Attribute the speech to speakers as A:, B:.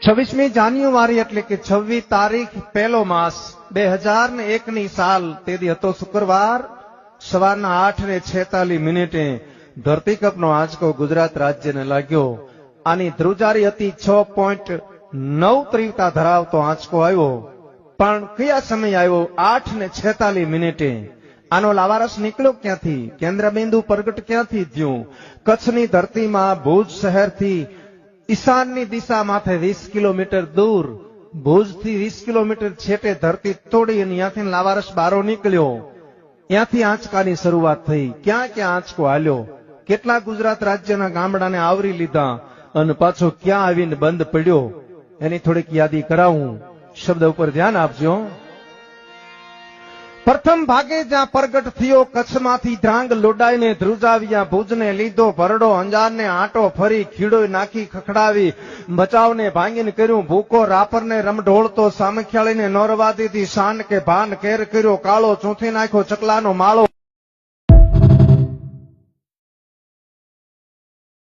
A: 26મી જાન્યુઆરી એટલે કે 26 તારીખ પહેલો માસ 2001ની સાલ તેથી હતો શુક્રવાર સવારના 8:46 ધરતીકંપનો આંચકો ગુજરાત રાજ્યને લાગ્યો। આની ધ્રુજારી હતી 6.9 તીવ્રતા ધરાવતો આંચકો આવ્યો, પણ કયા સમય આવ્યો? 8:46। આનો લાવારસ નીકળ્યો ક્યાંથી? કેન્દ્રબિંદુ પ્રગટ ક્યાંથી થયું? કચ્છની ધરતીમાં ભુજ શહેરથી ઈશાનની દિશા માથે 20 કિલોમીટર દૂર, ભુજથી 20 કિલોમીટર છેટે ધરતી તોડી અને ત્યાંથી લાવારસ બારો નીકળ્યો। ત્યાંથી આંચકાની શરૂઆત થઈ। ક્યાં ક્યાં આંચકો હાલ્યો, કેટલા ગુજરાત રાજ્યના ગામડાને આવરી લીધા અને પાછો ક્યાં આવીને બંધ પડ્યો, એની થોડીક યાદી કરાવું। શબ્દ ઉપર ધ્યાન આપજો। પ્રથમ ભાગે જ્યાં પ્રગટ થયો કચ્છમાંથી ધ્રાંગ લોડાઈને ધ્રુજાવ્યા, ભુજને લીધો ભરડો, અંજારને આંટો ફરી, ખીડો નાખી ખખડાવી, બચાવને ભાંગીને કર્યું ભૂકો, રાપરને રમઢોળતો, સામખિયાળીને નોરવા દીધી, શાન કે ભાન કેર કર્યો, કાળો ચૂંથી નાખ્યો ચકલાનો માળો।